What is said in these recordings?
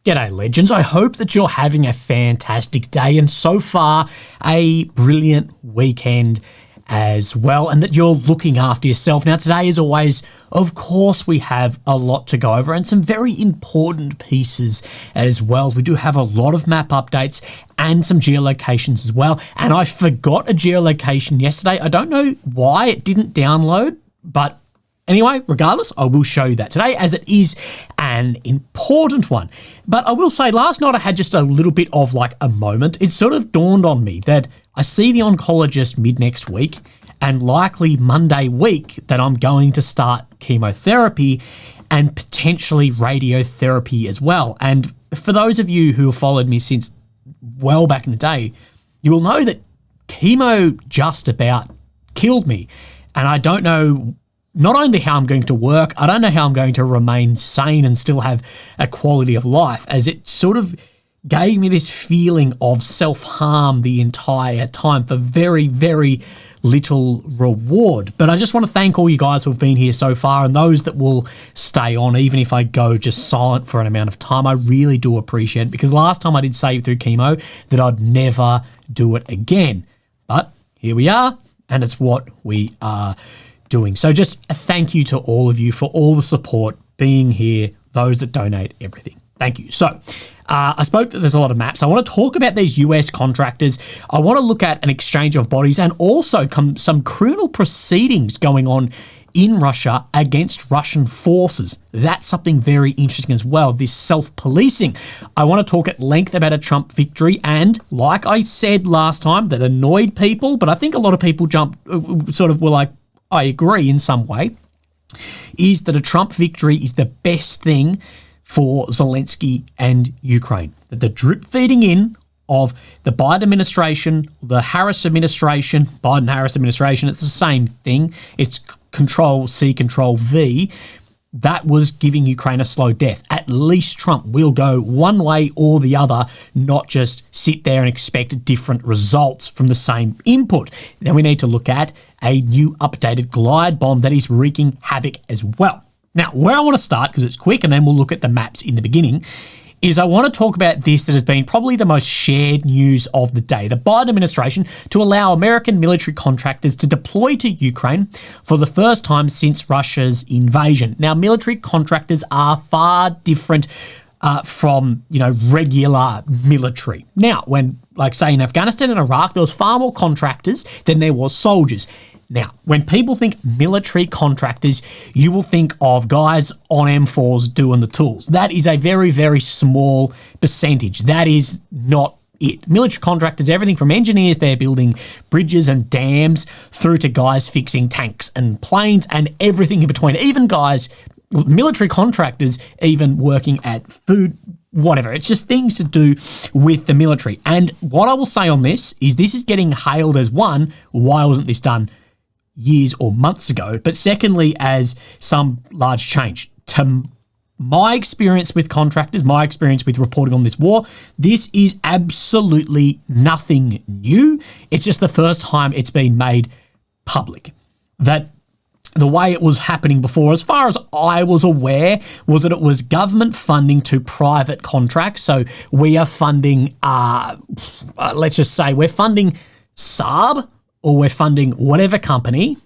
G'day legends, I hope that you're having a fantastic day and so far a brilliant weekend as well, and that you're looking after yourself. Now today, as always, of course we have a lot to go over and some very important pieces as well. We do have a lot of map updates and some geolocations as well, and I forgot a geolocation yesterday. I don't know why it didn't download, but anyway, regardless, I will show you that today as it is an important one. But I will say last night I had just a little bit of like a moment. It sort of dawned on me that I see the oncologist mid next week and likely Monday week that I'm going to start chemotherapy and potentially radiotherapy as well. And for those of you who have followed me since well back in the day, you will know that chemo just about killed me. And I don't know not only how I'm going to work, I don't know how I'm going to remain sane and still have a quality of life, as it sort of gave me this feeling of self-harm the entire time for very, very little reward. But I just want to thank all you guys who have been here so far and those that will stay on, even if I go just silent for an amount of time. I really do appreciate it, because last time I did say through chemo that I'd never do it again. But here we are, and it's what we are doing. So just a thank you to all of you for all the support, being here, those that donate, everything. Thank you. So I spoke that there's a lot of maps. I want to talk about these US contractors. I want to look at an exchange of bodies and also some criminal proceedings going on in Russia against Russian forces. That's something very interesting as well, this self-policing. I want to talk at length about a Trump victory, and like I said last time, that annoyed people, but I think a lot of people were like, I agree in some way, is that a Trump victory is the best thing for Zelensky and Ukraine. That the drip feeding in of the Biden administration, the Harris administration, Biden-Harris administration, it's the same thing. It's Control C, Control V. That was giving Ukraine a slow death. At least Trump will go one way or the other, not just sit there and expect different results from the same input. Then we need to look at a new updated glide bomb that is wreaking havoc as well. Now, where I want to start, because it's quick, and then we'll look at the maps in the beginning, is I want to talk about this that has been probably the most shared news of the day. The Biden administration to allow American military contractors to deploy to Ukraine for the first time since Russia's invasion. Now, military contractors are far different from, regular military. Now, when, like say in Afghanistan and Iraq, there was far more contractors than there was soldiers. Now, when people think military contractors, you will think of guys on M4s doing the tools. That is a very, very small percentage. That is not it. Military contractors, everything from engineers there building bridges and dams through to guys fixing tanks and planes and everything in between. Even guys, military contractors, even working at food, whatever. It's just things to do with the military. And what I will say on this is getting hailed as, one, why wasn't this done years or months ago, but secondly, as some large change. To my experience with contractors, my experience with reporting on this war, this is absolutely nothing new. It's just the first time it's been made public. That the way it was happening before, as far as I was aware, was that it was government funding to private contracts. So we are funding, let's just say we're funding Saab, or we're funding whatever company,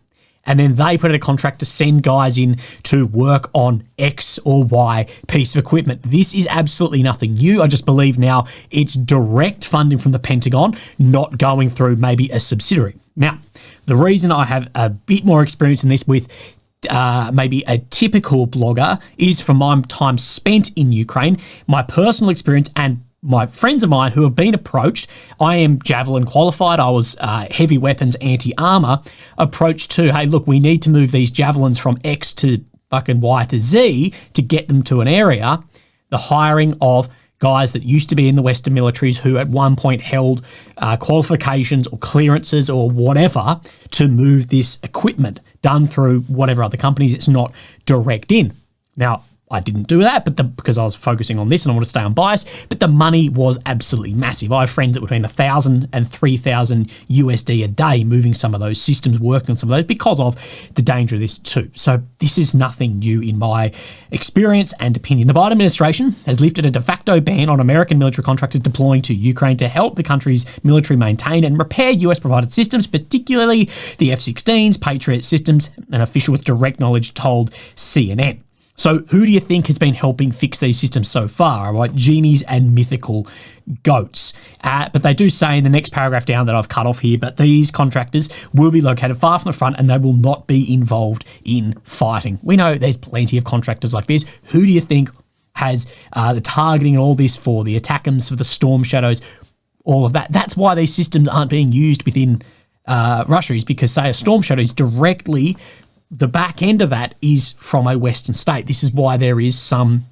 and then they put out a contract to send guys in to work on X or Y piece of equipment. This is absolutely nothing new. I just believe now it's direct funding from the Pentagon, not going through maybe a subsidiary. Now, the reason I have a bit more experience in this with maybe a typical blogger is from my time spent in Ukraine, my personal experience, and my friends of mine who have been approached. I am Javelin qualified. I was heavy weapons anti-armour approached to, hey, look, we need to move these Javelins from X to fucking Y to Z to get them to an area. The hiring of guys that used to be in the Western militaries who at one point held qualifications or clearances or whatever to move this equipment done through whatever other companies. It's not direct in. Now, I didn't do that, because I was focusing on this and I want to stay unbiased. But the money was absolutely massive. I have friends at between 1,000 and 3,000 USD a day moving some of those systems, working on some of those because of the danger of this too. So this is nothing new in my experience and opinion. The Biden administration has lifted a de facto ban on American military contractors deploying to Ukraine to help the country's military maintain and repair US provided systems, particularly the F-16s, Patriot systems, an official with direct knowledge told CNN. So who do you think has been helping fix these systems so far? Right, genies and mythical goats. But they do say in the next paragraph down that I've cut off here, but these contractors will be located far from the front and they will not be involved in fighting. We know there's plenty of contractors like this. Who do you think has the targeting and all this for the ATACMS, for the Storm Shadows, all of that? That's why these systems aren't being used within Russia, is because, say, a Storm Shadow is directly... the back end of that is from a Western state. This is why there is some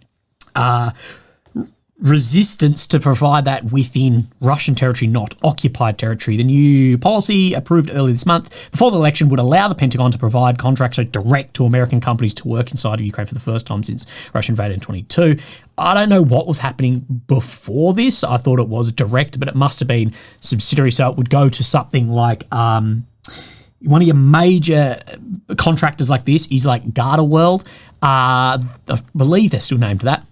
resistance to provide that within Russian territory, not occupied territory. The new policy approved earlier this month before the election would allow the Pentagon to provide contracts direct to American companies to work inside of Ukraine for the first time since Russia invaded in 2022. I don't know what was happening before this. I thought it was direct, but it must have been subsidiary. So it would go to something like... one of your major contractors like this is like Garda World. I believe they're still named that.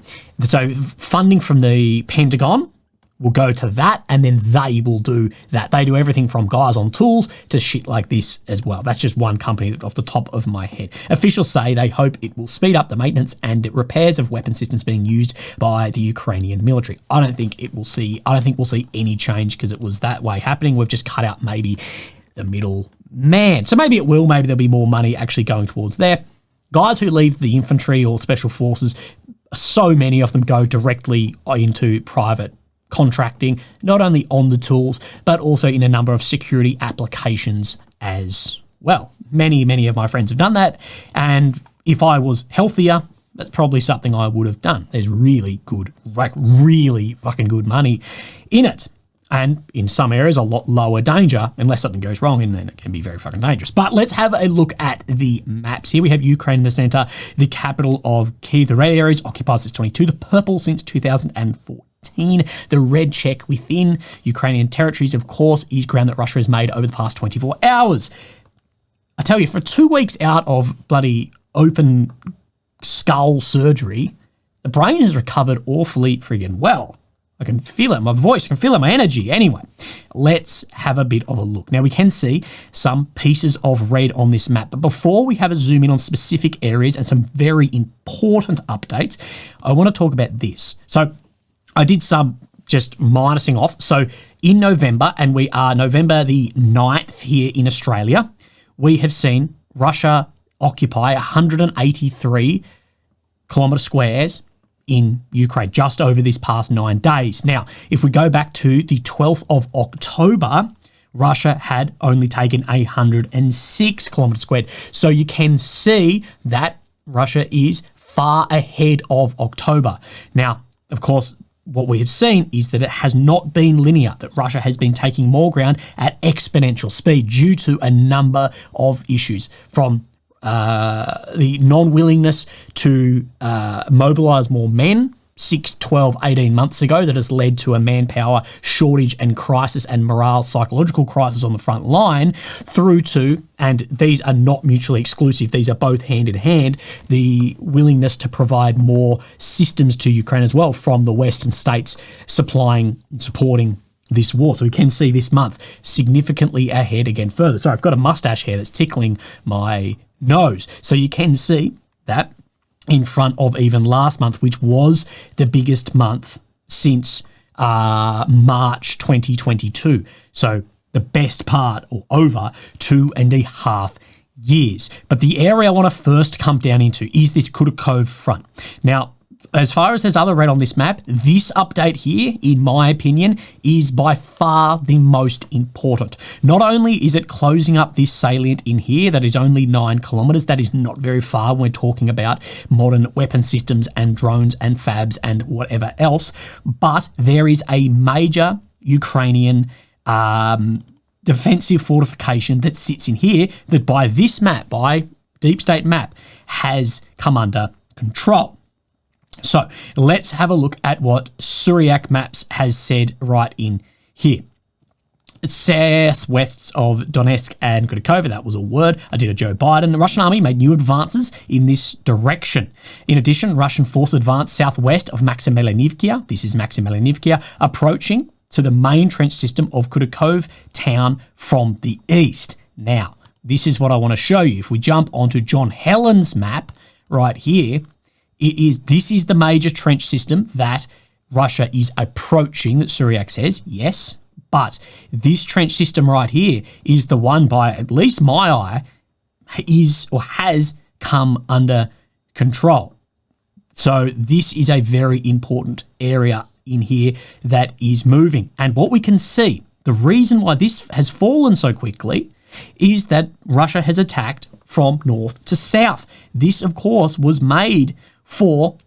So funding from the Pentagon will go to that, and then they will do that. They do everything from guys on tools to shit like this as well. That's just one company off the top of my head. Officials say they hope it will speed up the maintenance and repairs of weapon systems being used by the Ukrainian military. I don't think we'll see any change because it was that way happening. We've just cut out maybe the middle man. So maybe it will, maybe there'll be more money actually going towards there. Guys who leave the infantry or special forces, so many of them go directly into private contracting, not only on the tools, but also in a number of security applications as well. Many of my friends have done that. And if I was healthier, that's probably something I would have done. There's really good, like really fucking good money in it. And in some areas, a lot lower danger, unless something goes wrong, and then it can be very fucking dangerous. But let's have a look at the maps here. We have Ukraine in the center, the capital of Kyiv. The red area is occupied since 22, the purple since 2014. The red check within Ukrainian territories, of course, is ground that Russia has made over the past 24 hours. I tell you, for 2 weeks out of bloody open skull surgery, the brain has recovered awfully friggin' well. I can feel it in my voice, I can feel it in my energy. Anyway, let's have a bit of a look. Now, we can see some pieces of red on this map, but before we have a zoom in on specific areas and some very important updates, I want to talk about this. So I did some just minusing off. So in November, and we are November the 9th here in Australia, we have seen Russia occupy 183 kilometre squares in Ukraine just over this past 9 days. Now, if we go back to the 12th of October, Russia had only taken 106 kilometres squared. So you can see that Russia is far ahead of October. Now, of course, what we have seen is that it has not been linear, that Russia has been taking more ground at exponential speed due to a number of issues, from the non-willingness to mobilise more men 6, 12, 18 months ago that has led to a manpower shortage and crisis and morale, psychological crisis on the front line, through to, and these are not mutually exclusive, these are both hand in hand, the willingness to provide more systems to Ukraine as well from the Western states supplying and supporting this war. So we can see this month significantly ahead again further. Sorry, I've got a mustache here that's tickling my nose. So you can see that in front of even last month, which was the biggest month since March 2022. So the best part, or over 2.5 years. But the area I want to first come down into is this Kursk front. Now, as far as there's other red on this map, this update here, in my opinion, is by far the most important. Not only is it closing up this salient in here that is only 9 kilometres, that is not very far when we're talking about modern weapon systems and drones and fabs and whatever else, but there is a major Ukrainian defensive fortification that sits in here that by this map, by Deep State map, has come under control. So let's have a look at what Suryak Maps has said right in here. Southwest of Donetsk and Kursk, that was a word. I did a Joe Biden. The Russian army made new advances in this direction. In addition, Russian forces advanced southwest of Maximelenivka. This is Maximelenivka, approaching to the main trench system of Kursk town from the east. Now, this is what I want to show you. If we jump onto John Helen's map right here, this is the major trench system that Russia is approaching, that Suryak says, yes. But this trench system right here is the one, by at least my eye, is or has come under control. So this is a very important area in here that is moving. And what we can see, the reason why this has fallen so quickly is that Russia has attacked from north to south. This, of course, was made for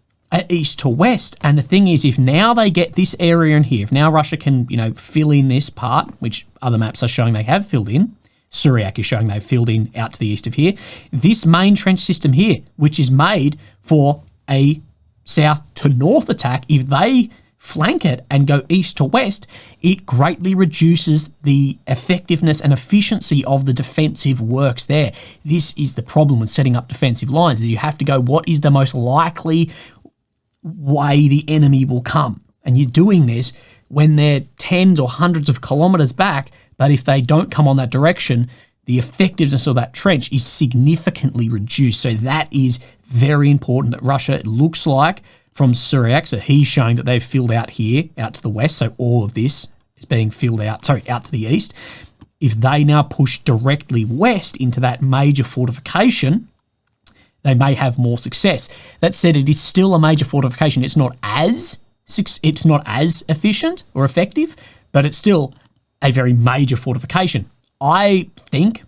east to west. And the thing is, if now they get this area in here, if now Russia can, fill in this part, which other maps are showing they have filled in, Suryak is showing they've filled in out to the east of here, this main trench system here, which is made for a south to north attack, if they flank it and go east to west, it greatly reduces the effectiveness and efficiency of the defensive works there. This is the problem with setting up defensive lines, is you have to go, what is the most likely way the enemy will come? And you're doing this when they're tens or hundreds of kilometers back, but if they don't come on that direction, the effectiveness of that trench is significantly reduced. So that is very important that Russia, it looks like from Suryak, so he's showing that they've filled out here, out to the west, so all of this is being filled out, out to the east. If they now push directly west into that major fortification, they may have more success. That said, it is still a major fortification. It's not as efficient or effective, but it's still a very major fortification. I think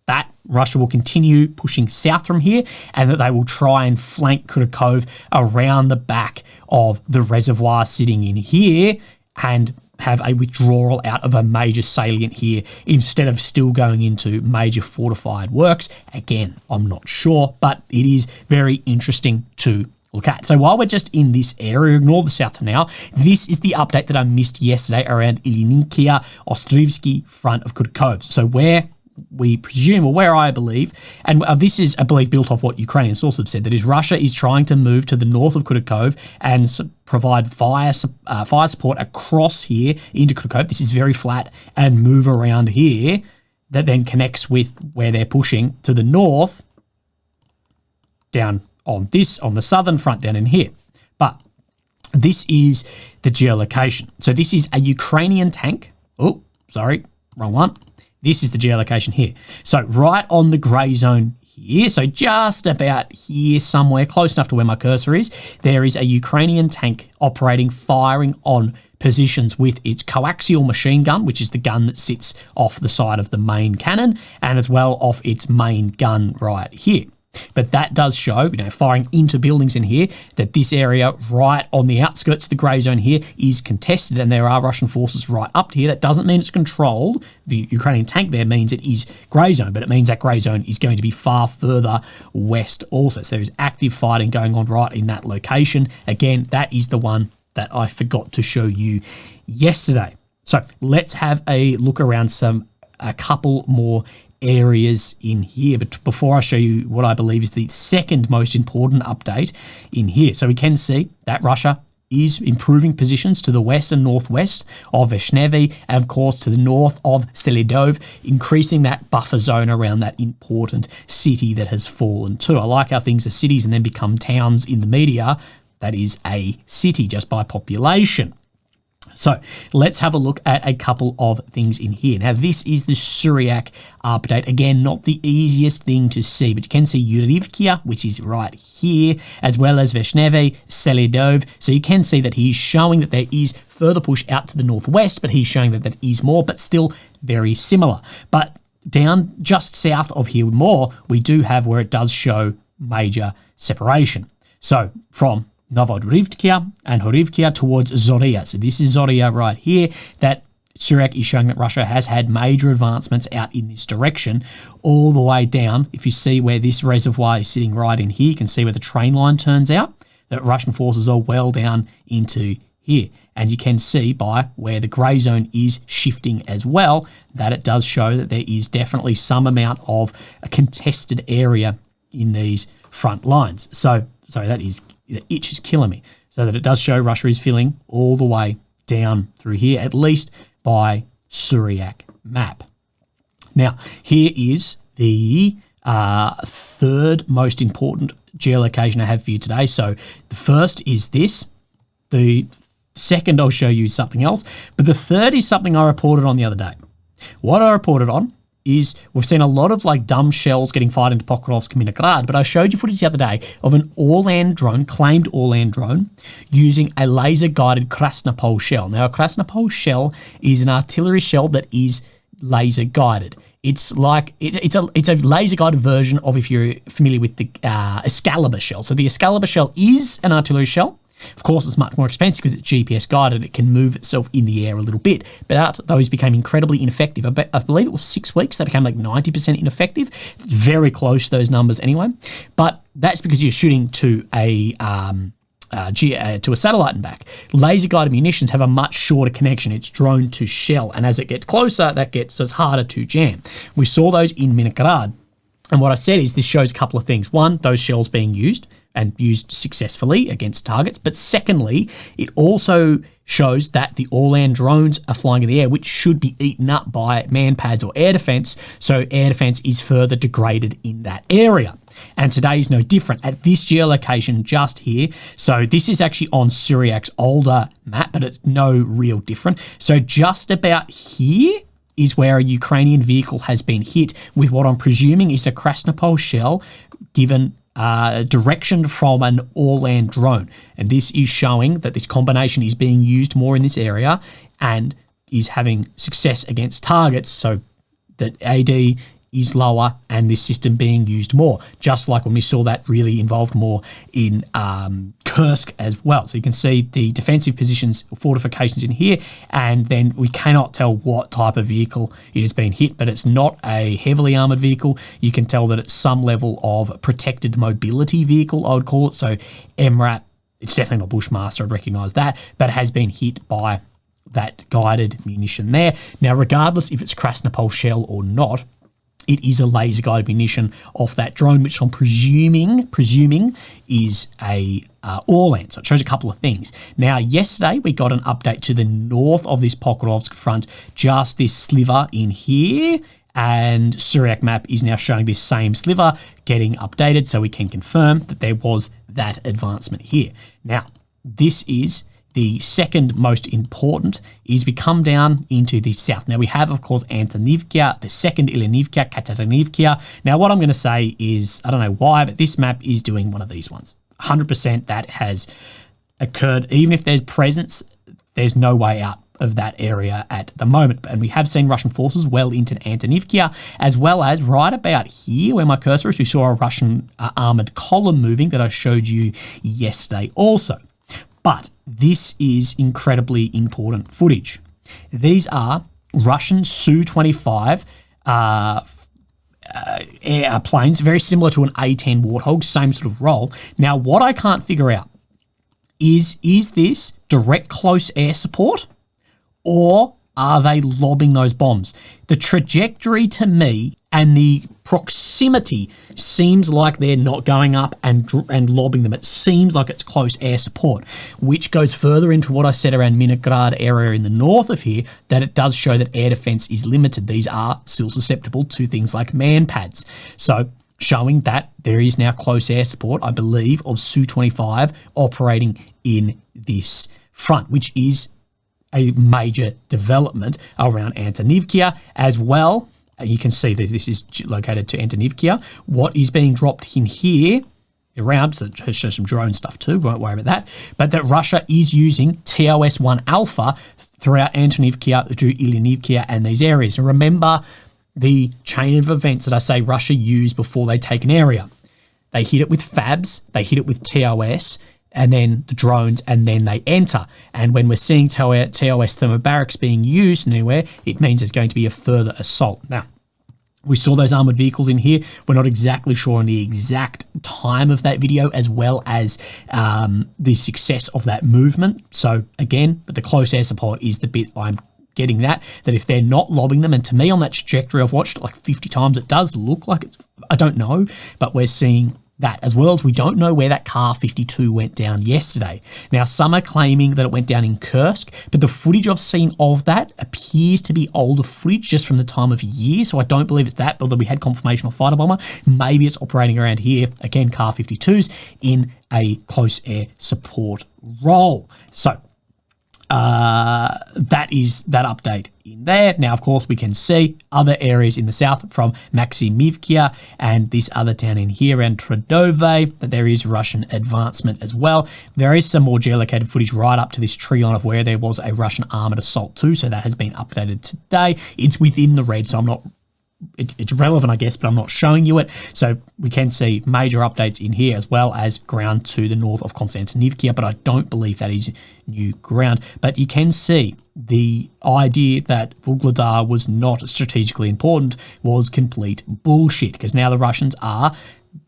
that Russia will continue pushing south from here and that they will try and flank Kursk around the back of the reservoir sitting in here and have a withdrawal out of a major salient here instead of still going into major fortified works. Again, I'm not sure, but it is very interesting to look at. So while we're just in this area, ignore the south for now, this is the update that I missed yesterday around Ilininkia, Ostrivsky front of Kursk. So where we presume, or where I believe, and this is, I believe, built off what Ukrainian sources have said, that is Russia is trying to move to the north of Kursk and provide fire support across here into Kursk. This is very flat, and move around here that then connects with where they're pushing to the north down on the southern front down in here. But this is the geolocation. So this is a Ukrainian tank. Oh, sorry, wrong one. This is the geolocation here. So right on the grey zone here, so just about here somewhere, close enough to where my cursor is, there is a Ukrainian tank operating, firing on positions with its coaxial machine gun, which is the gun that sits off the side of the main cannon, and as well off its main gun right here. But that does show, firing into buildings in here, that this area right on the outskirts of the grey zone here is contested, and there are Russian forces right up to here. That doesn't mean it's controlled. The Ukrainian tank there means it is grey zone, but it means that grey zone is going to be far further west also. So there's active fighting going on right in that location. Again, that is the one that I forgot to show you yesterday. So let's have a look around a couple more areas in here, but before I show you what I believe is the second most important update in here. So we can see that Russia is improving positions to the west and northwest of Veshnevy, and of course to the north of Selidov, increasing that buffer zone around that important city that has fallen too. I like how things are cities and then become towns in the media. That is a city just by population. So let's have a look at a couple of things in here. Now, this is the Suryak update. Again, not the easiest thing to see, but you can see Yurivkia, which is right here, as well as Veshnevy, Selidov. So you can see that he's showing that there is further push out to the northwest, but he's showing that that is more, but still very similar. But down just south of here more, we do have where it does show major separation. So from Novodrivkia and Horivkia towards Zoria. So this is Zoria right here. That Suryak is showing that Russia has had major advancements out in this direction all the way down. If you see where this reservoir is sitting right in here, you can see where the train line turns out. that Russian forces are well down into here. And you can see by where the grey zone is shifting as well, that it does show that there is definitely some amount of a contested area in these front lines. So, sorry, the itch is killing me. So that it does show Russia is filling all the way down through here, at least by Syriac map. Now, here is the third most important geolocation I have for you today. So the first is this. The second I'll show you something else. But the third is something I reported on the other day. What I reported on is we've seen a lot of like dumb shells getting fired into Pokrovsk and Minograd, but I showed you footage the other day of an all-land drone, claimed all-land drone, using a laser-guided Krasnopol shell. Now, a Krasnopol shell is an artillery shell that is laser-guided. It's like it's a laser-guided version of, if you're familiar with the Excalibur shell. So the Excalibur shell is an artillery shell. Of course, it's much more expensive because it's GPS guided. It can move itself in the air a little bit. But those became incredibly ineffective. I believe it was 6 weeks. They became like 90% ineffective. Very close to those numbers anyway. But that's because you're shooting to a satellite and back. Laser-guided munitions have a much shorter connection. It's drone to shell. And as it gets closer, so it's harder to jam. We saw those in Minograd. And what I said is this shows a couple of things. One, those shells being used and used successfully against targets. But secondly, it also shows that the all-land drones are flying in the air, which should be eaten up by man-pads or air defense. So air defense is further degraded in that area. And today is no different at this geolocation just here. So this is actually on Syriac's older map, but it's no real different. So just about here is where a Ukrainian vehicle has been hit with what I'm presuming is a Krasnopol shell given direction from an all-land drone. And this is showing that this combination is being used more in this area and is having success against targets, so that AD is lower and this system being used more, just like when we saw that really involved more in Kursk as well. So you can see the defensive positions, fortifications in here, and then we cannot tell what type of vehicle it has been hit, but it's not a heavily armoured vehicle. You can tell that it's some level of protected mobility vehicle, I would call it. So MRAP, it's definitely not Bushmaster, I recognise that, but it has been hit by that guided munition there. Now, regardless if it's Krasnopol shell or not, it is a laser-guided munition off that drone, which I'm presuming is a all-land. So it shows a couple of things. Now, yesterday we got an update to the north of this Pokrovsk front, just this sliver in here, and Syriac map is now showing this same sliver getting updated, so we can confirm that there was that advancement here. Now, this is the second most important, is we come down into the south. Now we have, of course, Antonivka, the second Ilinivka, Katarinivka. Now what I'm going to say is, I don't know why, but this map is doing one of these ones. 100% that has occurred. Even if there's presence, there's no way out of that area at the moment. And we have seen Russian forces well into Antonivka, as well as right about here where my cursor is, we saw a Russian armoured column moving that I showed you yesterday also. But this is incredibly important footage. These are Russian Su-25 planes, very similar to an A-10 Warthog, same sort of role. Now, what I can't figure out is this direct close air support, or are they lobbing those bombs? The trajectory to me and the proximity seems like they're not going up and lobbing them. It seems like it's close air support, which goes further into what I said around Minograd area in the north of here, that it does show that air defense is limited. These are still susceptible to things like man-pads. So showing that there is now close air support, I believe, of Su-25 operating in this front, which is a major development around Antonivka as well. You can see that this is located to Antonivka. What is being dropped in here around, so it shows some drone stuff too, won't worry about that, but that Russia is using TOS-1 Alpha throughout Antonivka, through Ilinivka and these areas. And remember the chain of events that I say Russia used before they take an area. They hit it with FABs, they hit it with TOS, and then the drones, and then they enter. And when we're seeing TOS thermobarics being used anywhere, it means there's going to be a further assault. Now, We saw those armoured vehicles in here. We're not exactly sure on the exact time of that video, as well as the success of that movement. So again, but the close air support is the bit I'm getting that if they're not lobbing them, and to me on that trajectory, I've watched it like 50 times, it does look like it's, I don't know, but we're seeing that, as well as we don't know where that Car 52 went down yesterday. Now, some are claiming that it went down in Kursk, but the footage I've seen of that appears to be older footage just from the time of year, so I don't believe it's that, although we had confirmation of fighter bomber. Maybe it's operating around here, again, Car 52s in a close air support role. So that is that update in there. Now, of course, we can see other areas in the south from Maksimivka and this other town in here around Tredove, that there is Russian advancement as well. There is some more geolocated footage right up to this tree line of where there was a Russian armoured assault too, so that has been updated today. It's within the red, so I'm not, it's relevant, I guess, but I'm not showing you it. So we can see major updates in here, as well as ground to the north of Konstantinivka, but I don't believe that is new ground. But you can see the idea that Vuhledar was not strategically important was complete bullshit, because now the Russians are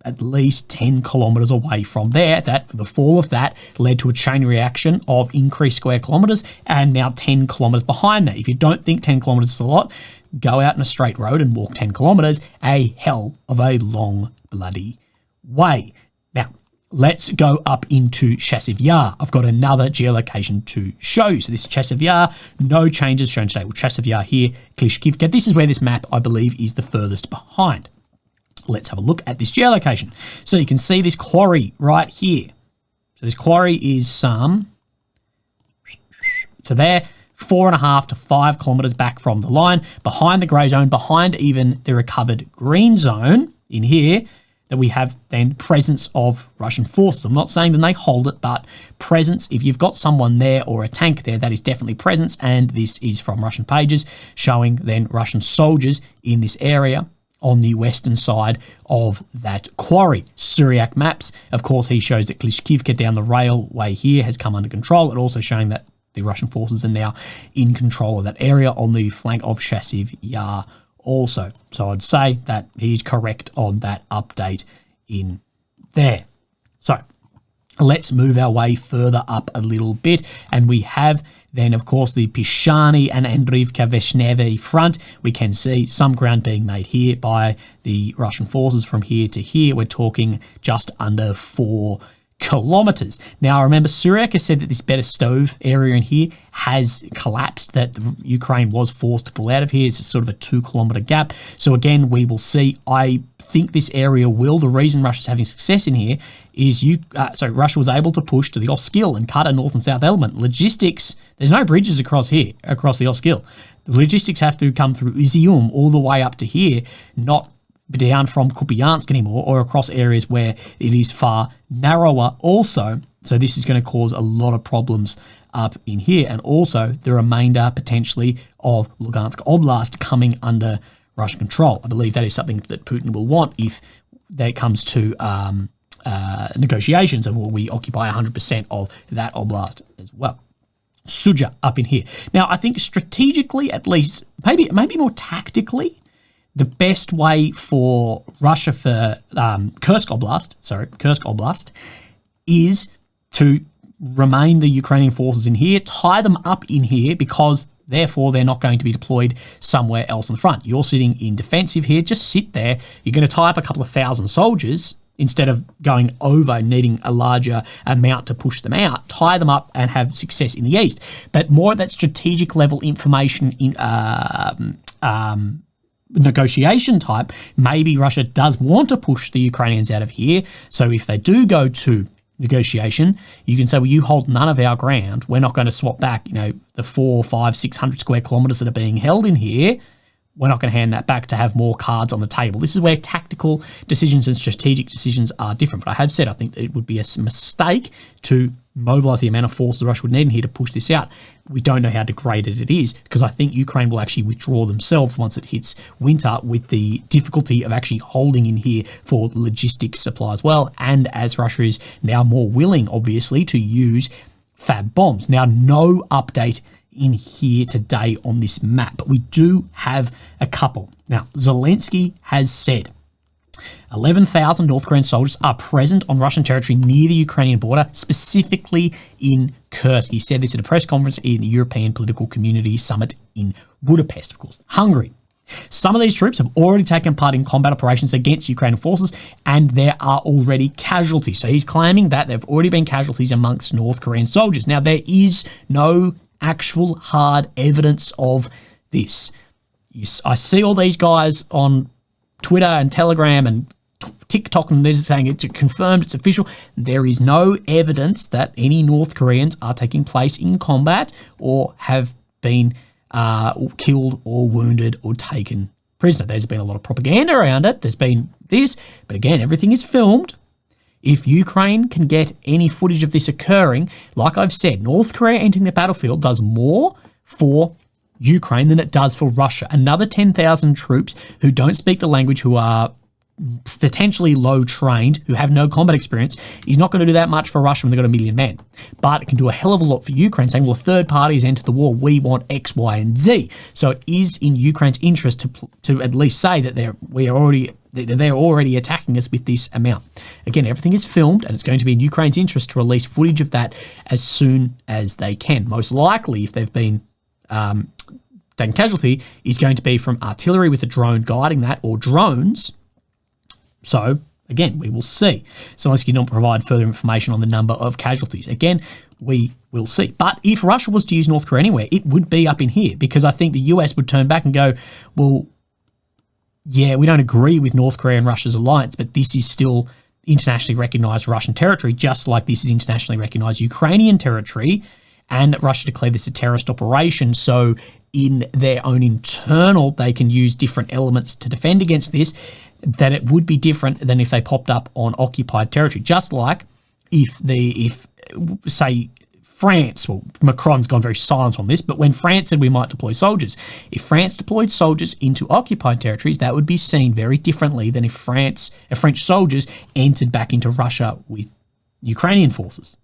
at least 10 kilometers away from there. That the fall of that led to a chain reaction of increased square kilometers, and now 10 kilometers behind that. If you don't think 10 kilometers is a lot, go out in a straight road and walk 10 kilometers, a hell of a long bloody way. Now, let's go up into Chasiv Yar. I've got another geolocation to show you. So this is Chasiv Yar, no changes shown today. Well, Chasiv Yar here, Klishkivka. This is where this map, I believe, is the furthest behind. Let's have a look at this geolocation. So you can see this quarry right here. So this quarry is some, so there, 4.5 to 5 kilometers back from the line, behind the grey zone, behind even the recovered green zone in here, that we have then presence of Russian forces. I'm not saying that they hold it, but presence, if you've got someone there or a tank there, that is definitely presence, and this is from Russian pages showing then Russian soldiers in this area on the western side of that quarry. Syriac maps, of course, he shows that Klishkivka down the railway here has come under control, and also showing that the Russian forces are now in control of that area on the flank of Chasiv Yar also. So I'd say that he's correct on that update in there. So let's move our way further up a little bit, and we have then, of course, the Pishani and Andriivka Veshneve front. We can see some ground being made here by the Russian forces from here to here. We're talking just under 4 kilometers. Now, remember, Syriac has said that this Berestov area in here has collapsed, that Ukraine was forced to pull out of here. It's sort of a 2 kilometer gap. So again, we will see. I think this area will. The reason Russia's having success in here is Russia was able to push to the Oskil and cut a north and south element. Logistics, there's no bridges across here, across the Oskil. The logistics have to come through Izium all the way up to here, not down from Kupiansk anymore, or across areas where it is far narrower also. So this is going to cause a lot of problems up in here, and also the remainder potentially of Lugansk Oblast coming under Russian control. I believe that is something that Putin will want if that comes to negotiations, and will we occupy 100% of that oblast as well. Suja up in here. Now, I think strategically, at least, maybe more tactically, the best way for Russia for Kursk Oblast is to remain the Ukrainian forces in here, tie them up in here, because therefore they're not going to be deployed somewhere else on the front. You're sitting in defensive here, just sit there. You're going to tie up a couple of thousand soldiers instead of going over, needing a larger amount to push them out. Tie them up and have success in the east. But more at that strategic level information in negotiation type, maybe Russia does want to push the Ukrainians out of here. So if they do go to negotiation, you can say, well, you hold none of our ground. We're not going to swap back, the 400, 500, 600 square kilometers that are being held in here. We're not going to hand that back to have more cards on the table. This is where tactical decisions and strategic decisions are different. But I have said, I think that it would be a mistake to mobilise the amount of forces Russia would need in here to push this out. We don't know how degraded it is, because I think Ukraine will actually withdraw themselves once it hits winter, with the difficulty of actually holding in here for logistics supply as well. And as Russia is now more willing, obviously, to use fab bombs. Now, no update in here today on this map, but we do have a couple. Now, Zelensky has said 11,000 North Korean soldiers are present on Russian territory near the Ukrainian border, specifically in Kursk. He said this at a press conference in the European Political Community Summit in Budapest, of course, Hungary. Some of these troops have already taken part in combat operations against Ukrainian forces, and there are already casualties. So he's claiming that there have already been casualties amongst North Korean soldiers. Now, there is no actual hard evidence of this. I see all these guys on Twitter and Telegram and TikTok, and they're saying it's confirmed, it's official. There is no evidence that any North Koreans are taking place in combat or have been killed or wounded or taken prisoner. There's been a lot of propaganda around it. There's been this, but again, everything is filmed. If Ukraine can get any footage of this occurring, like I've said, North Korea entering the battlefield does more for Ukraine than it does for Russia. Another 10,000 troops who don't speak the language, who are potentially low trained, who have no combat experience, is not going to do that much for Russia when they've got 1 million men. But it can do a hell of a lot for Ukraine, saying, well, a third party has entered the war, we want X, Y, and Z. So it is in Ukraine's interest to at least say that they're already attacking us with this amount. Again, everything is filmed, and it's going to be in Ukraine's interest to release footage of that as soon as they can. Most likely, if they've been taken casualty, is going to be from artillery with a drone guiding that, or drones. So, again, we will see. Zelensky did not provide further information on the number of casualties. Again, we will see. But if Russia was to use North Korea anywhere, it would be up in here, because I think the US would turn back and go, well, yeah, we don't agree with North Korea and Russia's alliance, but this is still internationally recognized Russian territory, just like this is internationally recognized Ukrainian territory, and that Russia declared this a terrorist operation. So in their own internal, they can use different elements to defend against this, that it would be different than if they popped up on occupied territory. Just like if say France, well, Macron's gone very silent on this, but when France said we might deploy soldiers, if France deployed soldiers into occupied territories, that would be seen very differently than if French soldiers entered back into Russia with Ukrainian forces.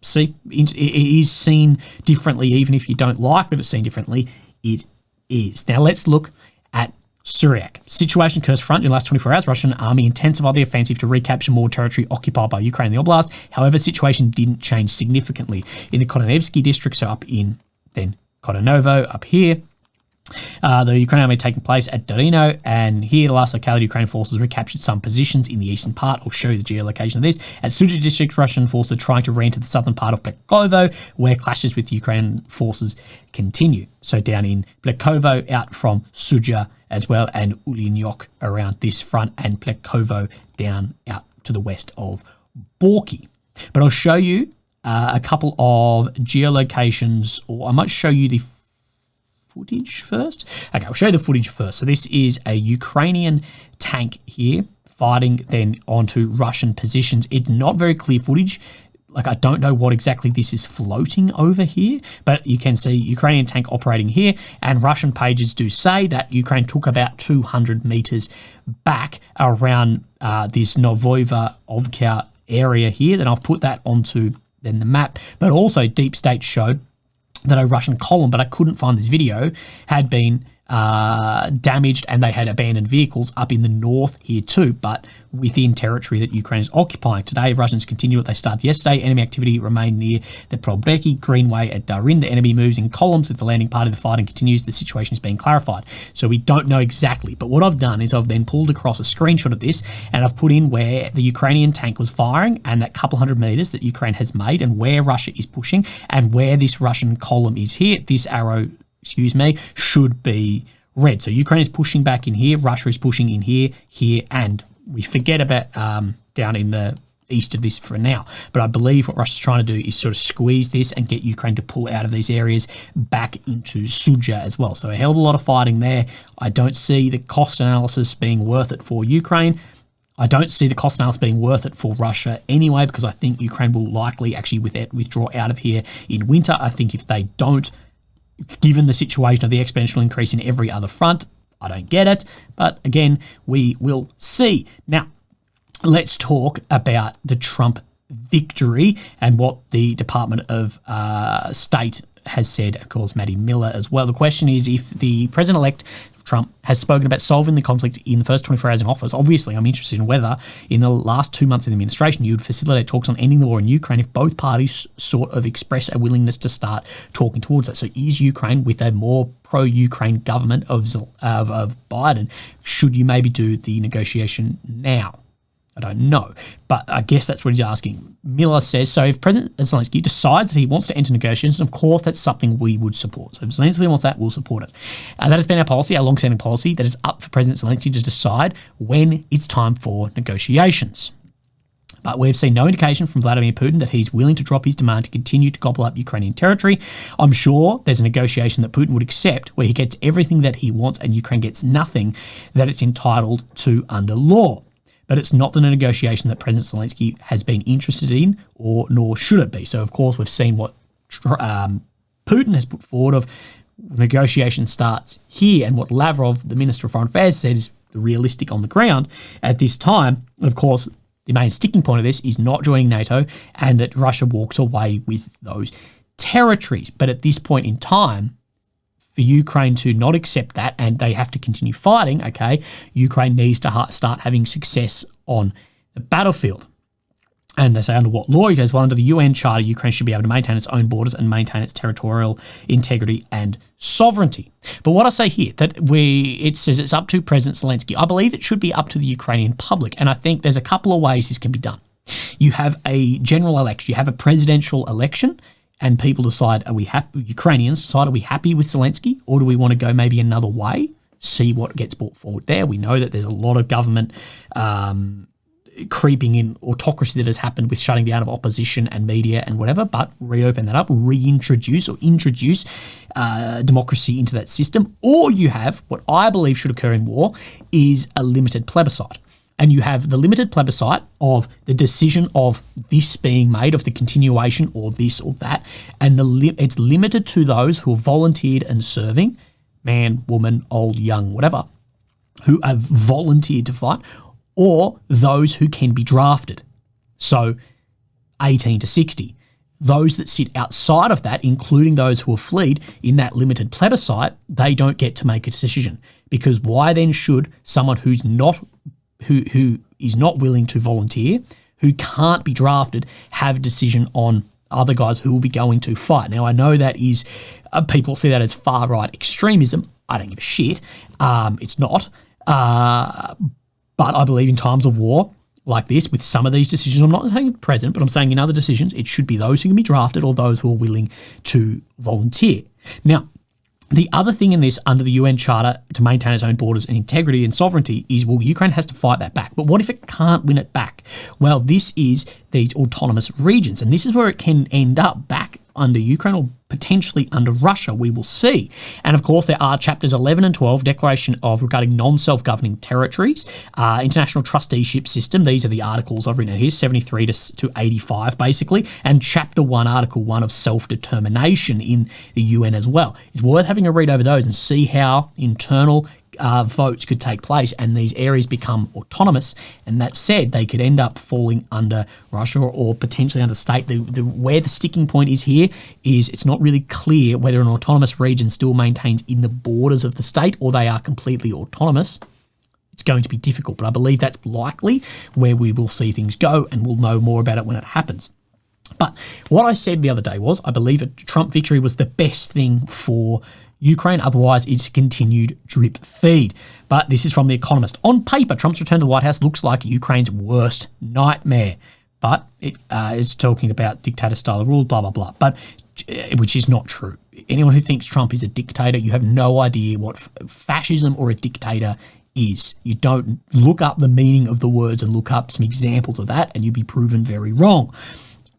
See, it is seen differently, even if you don't like that it's seen differently, it is. Now let's look at Syriac. Situation Kursk front in the last 24 hours. Russian army intensified the offensive to recapture more territory occupied by Ukraine in the Oblast. However, situation didn't change significantly. In the Kononevsky district, so up in then Kononovo, up here, the Ukrainian army taking place at Dorino, and here the last locality, Ukrainian forces recaptured some positions in the eastern part. I'll show you the geolocation of this. At Suja district, Russian forces are trying to re-enter the southern part of Plekovo, where clashes with Ukrainian forces continue. So down in Plekovo, out from Suja as well, and Ulinyok around this front, and Plekovo down out to the west of Borky. But I'll show you a couple of geolocations, or I might show you the footage first. Okay, I'll show you the footage first. So this is a Ukrainian tank here fighting then onto Russian positions. It's not very clear footage. Like, I don't know what exactly this is floating over here, but you can see Ukrainian tank operating here, and Russian pages do say that Ukraine took about 200 meters back around this Novoivovka area here. Then I've put that onto then the map, but also Deep State showed that a Russian column, but I couldn't find this video, had been damaged, and they had abandoned vehicles up in the north here too, but within territory that Ukraine is occupying. Today, Russians continue what they started yesterday. Enemy activity remained near the Probreky Greenway at Darin. The enemy moves in columns with the landing part of the fighting continues. The situation is being clarified. So we don't know exactly, but what I've done is I've then pulled across a screenshot of this, and I've put in where the Ukrainian tank was firing and that couple hundred meters that Ukraine has made, and where Russia is pushing, and where this Russian column is here. This arrow, should be red. So Ukraine is pushing back in here, Russia is pushing in here, and we forget about down in the east of this for now. But I believe what Russia's trying to do is sort of squeeze this and get Ukraine to pull out of these areas back into Suja as well. So a hell of a lot of fighting there. I don't see the cost analysis being worth it for Ukraine. I don't see the cost analysis being worth it for Russia anyway, because I think Ukraine will likely actually withdraw out of here in winter. I think if they don't, given the situation of the exponential increase in every other front, I don't get it. But again, we will see. Now, let's talk about the Trump victory and what the Department of State has said, of course, Maddie Miller as well. The question is if the president-elect Trump has spoken about solving the conflict in the first 24 hours in office. Obviously, I'm interested in whether in the last 2 months of the administration you would facilitate talks on ending the war in Ukraine if both parties sort of express a willingness to start talking towards that. So is Ukraine, with a more pro-Ukraine government of Biden, should you maybe do the negotiation now? I don't know, but I guess that's what he's asking. Miller says, so if President Zelensky decides that he wants to enter negotiations, of course, that's something we would support. So if Zelensky wants that, we'll support it. That has been our policy, our long-standing policy, that is up for President Zelensky to decide when it's time for negotiations. But we've seen no indication from Vladimir Putin that he's willing to drop his demand to continue to gobble up Ukrainian territory. I'm sure there's a negotiation that Putin would accept where he gets everything that he wants and Ukraine gets nothing that it's entitled to under law. But it's not the negotiation that President Zelensky has been interested in, or nor should it be. So, of course, we've seen what Putin has put forward of negotiation starts here, and what Lavrov, the Minister of Foreign Affairs, said is realistic on the ground at this time. Of course, the main sticking point of this is not joining NATO and that Russia walks away with those territories. But at this point in time, for Ukraine to not accept that and they have to continue fighting, okay, Ukraine needs to start having success on the battlefield. And they say under what law? He goes, well, under the UN Charter, Ukraine should be able to maintain its own borders and maintain its territorial integrity and sovereignty. But what I say here, that it says it's up to President Zelensky. I believe it should be up to the Ukrainian public. And I think there's a couple of ways this can be done. You have a general election. You have a presidential election. And people decide, are we happy? Ukrainians decide, are we happy with Zelensky, or do we want to go maybe another way? See what gets brought forward there. We know that there's a lot of government creeping in autocracy that has happened with shutting down of opposition and media and whatever. But reopen that up, reintroduce or introduce democracy into that system. Or you have what I believe should occur in war is a limited plebiscite. And you have the limited plebiscite of the decision of this being made, of the continuation or this or that. And it's limited to those who have volunteered and serving, man, woman, old, young, whatever, who have volunteered to fight, or those who can be drafted. So 18 to 60. Those that sit outside of that, including those who have fled in that limited plebiscite, they don't get to make a decision. Because why then should someone who is not willing to volunteer, who can't be drafted, have a decision on other guys who will be going to fight? Now, I know that is, people see that as far-right extremism. I don't give a shit. It's not. But I believe in times of war like this, with some of these decisions, I'm not saying present, but I'm saying in other decisions, it should be those who can be drafted or those who are willing to volunteer. Now, the other thing in this, under the UN Charter, to maintain its own borders and integrity and sovereignty, is, well, Ukraine has to fight that back. But what if it can't win it back? Well, this is these autonomous regions, and this is where it can end up back under Ukraine or potentially under Russia. We will see. And of course, there are chapters 11 and 12, declaration of regarding non-self-governing territories, international trusteeship system. These are the articles I've written here, 73 to 85, basically. And chapter 1, article 1 of self-determination in the UN as well. It's worth having a read over those and see how internal votes could take place and these areas become autonomous. And that said, they could end up falling under Russia or potentially under state. Where the sticking point is here is it's not really clear whether an autonomous region still maintains in the borders of the state or they are completely autonomous. It's going to be difficult, but I believe that's likely where we will see things go, and we'll know more about it when it happens. But what I said the other day was I believe a Trump victory was the best thing for Ukraine, otherwise it's continued drip feed. But this is from The Economist. On paper, Trump's return to the White House looks like Ukraine's worst nightmare. But it is talking about dictator-style rule, blah, blah, blah, but which is not true. Anyone who thinks Trump is a dictator, you have no idea what fascism or a dictator is. You don't look up the meaning of the words and look up some examples of that, and you'll be proven very wrong.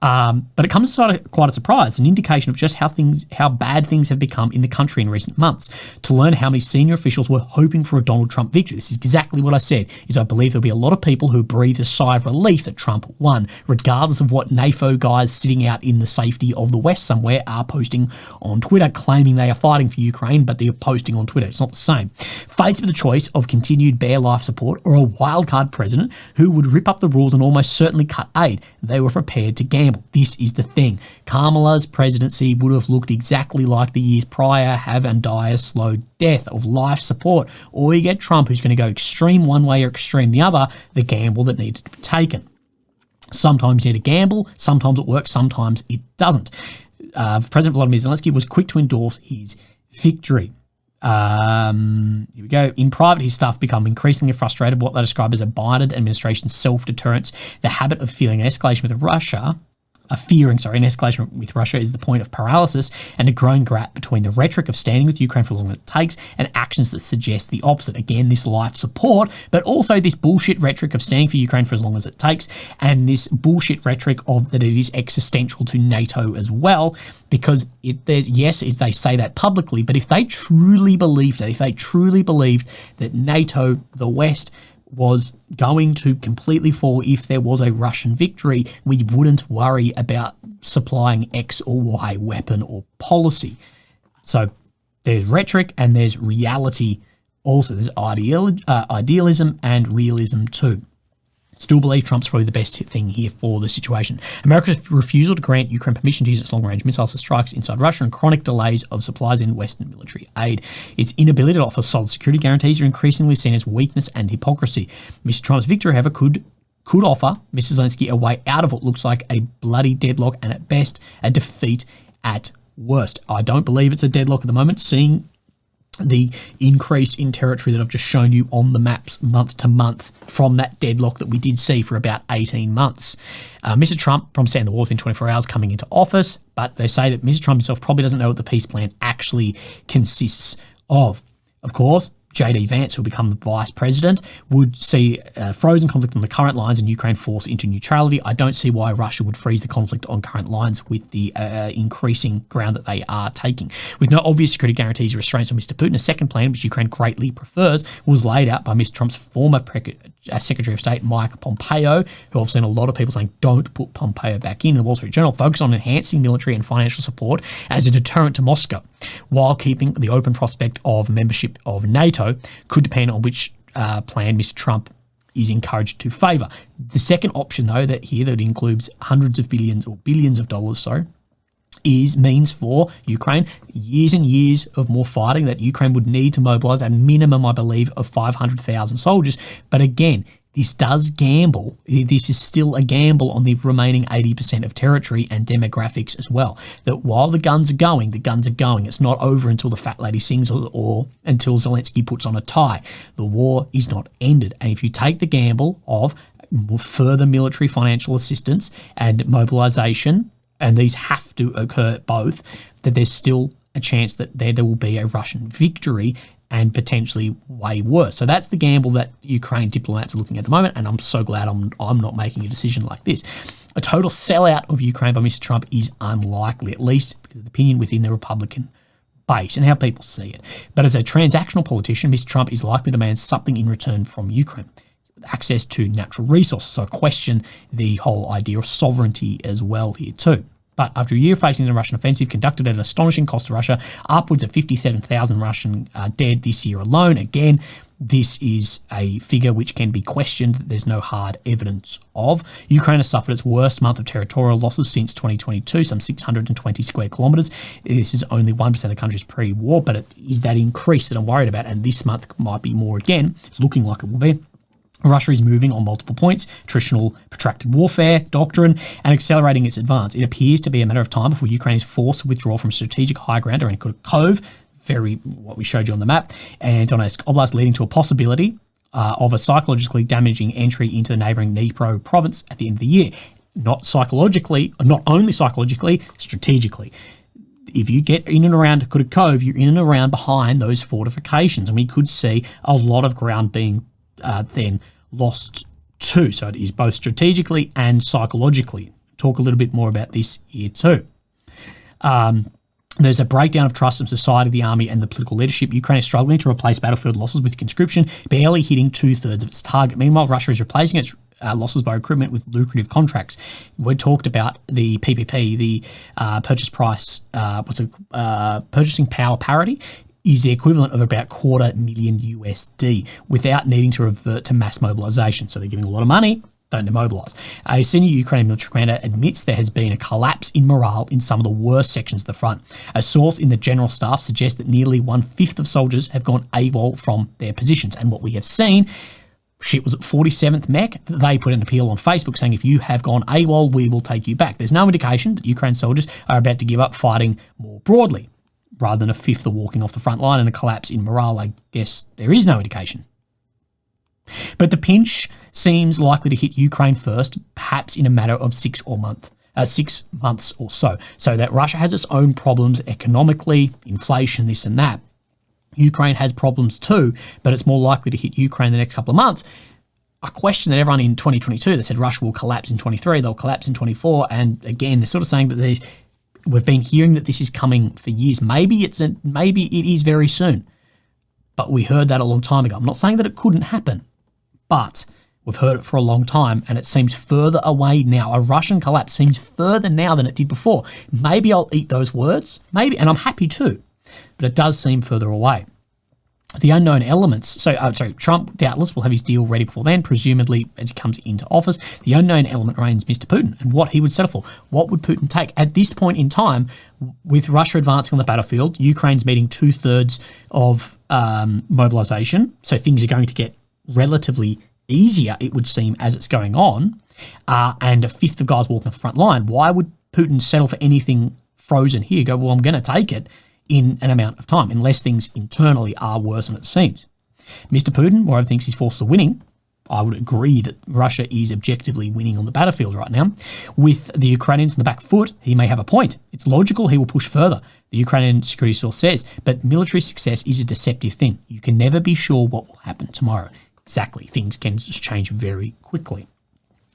But it comes as quite a surprise, an indication of just how bad things have become in the country in recent months. To learn how many senior officials were hoping for a Donald Trump victory. This is exactly what I said, is I believe there'll be a lot of people who breathe a sigh of relief that Trump won, regardless of what NAFO guys sitting out in the safety of the West somewhere are posting on Twitter, claiming they are fighting for Ukraine, but they're posting on Twitter. It's not the same. Faced with the choice of continued bare life support or a wildcard president who would rip up the rules and almost certainly cut aid, they were prepared to gamble. gamble. This is the thing. Kamala's presidency would have looked exactly like the years prior, have and die a slow death of life support. Or you get Trump, who's going to go extreme one way or extreme the other, the gamble that needed to be taken. Sometimes you need to gamble, sometimes it works, sometimes it doesn't. President Volodymyr Zelensky was quick to endorse his victory. Here we go. In private, his staff become increasingly frustrated with what they describe as a Biden administration self-deterrence. The habit of feeling an escalation with Russia, fearing an escalation with Russia is the point of paralysis, and a growing gap between the rhetoric of standing with Ukraine for as long as it takes and actions that suggest the opposite. Again, this life support, but also this bullshit rhetoric of standing for Ukraine for as long as it takes, and this bullshit rhetoric of that it is existential to NATO as well, because they say that publicly, but if they truly believed that NATO, the West, was going to completely fall if there was a Russian victory, we wouldn't worry about supplying X or Y weapon or policy. So there's rhetoric and there's reality also. There's idealism and realism too. Still believe Trump's probably the best thing here for the situation. America's refusal to grant Ukraine permission to use its long-range missiles for strikes inside Russia and chronic delays of supplies in Western military aid. Its inability to offer solid security guarantees are increasingly seen as weakness and hypocrisy. Mr. Trump's victory, however, could offer Mr. Zelensky a way out of what looks like a bloody deadlock and at best a defeat at worst. I don't believe it's a deadlock at the moment, seeing the increase in territory that I've just shown you on the maps month to month from that deadlock that we did see for about 18 months. Mr. Trump promised to end the war within 24 hours coming into office, but they say that Mr. Trump himself probably doesn't know what the peace plan actually consists of. Of course, J.D. Vance, who will become the vice president, would see frozen conflict on the current lines and Ukraine forced into neutrality. I don't see why Russia would freeze the conflict on current lines with the increasing ground that they are taking. With no obvious security guarantees or restraints on Mr. Putin, a second plan, which Ukraine greatly prefers, was laid out by Mr. Trump's former Secretary of State, Mike Pompeo, who I've seen a lot of people saying, don't put Pompeo back in. The Wall Street Journal focused on enhancing military and financial support as a deterrent to Moscow, while keeping the open prospect of membership of NATO could depend on which plan Mr. Trump is encouraged to favour. The second option, though, that includes hundreds of billions or billions of dollars, means for Ukraine years and years of more fighting that Ukraine would need to mobilise a minimum, I believe, of 500,000 soldiers. But again, this is still a gamble on the remaining 80% of territory and demographics as well. That while the guns are going. It's not over until the fat lady sings or until Zelensky puts on a tie. The war is not ended. And if you take the gamble of further military financial assistance and mobilisation, and these have to occur both, that there's still a chance that there will be a Russian victory and potentially way worse. So that's the gamble that Ukraine diplomats are looking at the moment, and I'm so glad I'm not making a decision like this. A total sellout of Ukraine by Mr. Trump is unlikely, at least because of the opinion within the Republican base and how people see it. But as a transactional politician, Mr. Trump is likely to demand something in return from Ukraine. Access to natural resources. So I question the whole idea of sovereignty as well here too. But after a year facing the Russian offensive conducted at an astonishing cost to Russia, upwards of 57,000 Russian dead this year alone. Again, this is a figure which can be questioned. There's no hard evidence of. Ukraine has suffered its worst month of territorial losses since 2022, some 620 square kilometres. This is only 1% of the country's pre-war, but it is that increase that I'm worried about, and this month might be more again. It's looking like it will be. Russia is moving on multiple points, traditional protracted warfare, doctrine, and accelerating its advance. It appears to be a matter of time before Ukraine is forced to withdraw from strategic high ground around Kursk, what we showed you on the map, and Donetsk Oblast, leading to a possibility of a psychologically damaging entry into the neighbouring Dnipro province at the end of the year. Not only psychologically, strategically. If you get in and around Kursk, you're in and around behind those fortifications, and we could see a lot of ground being then lost too. So it is both strategically and psychologically. Talk a little bit more about this here too. There's a breakdown of trust in society, the army, and the political leadership. Ukraine is struggling to replace battlefield losses with conscription, barely hitting 2/3 of its target. Meanwhile, Russia is replacing its losses by recruitment with lucrative contracts. We talked about the PPP, the purchasing power parity, is the equivalent of about $250,000 USD without needing to revert to mass mobilization. So they're giving a lot of money don't demobilise. A senior Ukrainian military commander admits there has been a collapse in morale in some of the worst sections of the front. A source in the general staff suggests that nearly 1/5 of soldiers have gone AWOL from their positions. And what we have seen, was at 47th Mech, they put an appeal on Facebook saying, if you have gone AWOL, we will take you back. There's no indication that Ukraine soldiers are about to give up fighting more broadly. Rather than a fifth of walking off the front line and a collapse in morale, I guess there is no indication. But the pinch seems likely to hit Ukraine first, perhaps in a matter of 6 months or so. So that Russia has its own problems economically, inflation, this and that. Ukraine has problems too, but it's more likely to hit Ukraine the next couple of months. A question that everyone in 2022 that said Russia will collapse in 23, they'll collapse in 24, and again, they're sort of saying that we've been hearing that this is coming for years. Maybe it is very soon, but we heard that a long time ago. I'm not saying that it couldn't happen, but we've heard it for a long time, and it seems further away now. A Russian collapse seems further now than it did before. Maybe I'll eat those words, maybe, and I'm happy to, but it does seem further away. The unknown elements, Trump doubtless will have his deal ready before then, presumably as he comes into office. The unknown element remains Mr. Putin and what he would settle for. What would Putin take? At this point in time, with Russia advancing on the battlefield, Ukraine's meeting 2/3 of mobilization, so things are going to get relatively easier, it would seem, as it's going on, and a fifth of guys walking off the front line. Why would Putin settle for anything frozen here? Go, well, I'm going to take it in an amount of time, unless things internally are worse than it seems. Mr. Putin, moreover, thinks his forces are winning. I would agree that Russia is objectively winning on the battlefield right now. With the Ukrainians in the back foot, he may have a point. It's logical he will push further, the Ukrainian security source says, but military success is a deceptive thing. You can never be sure what will happen tomorrow. Exactly, things can just change very quickly.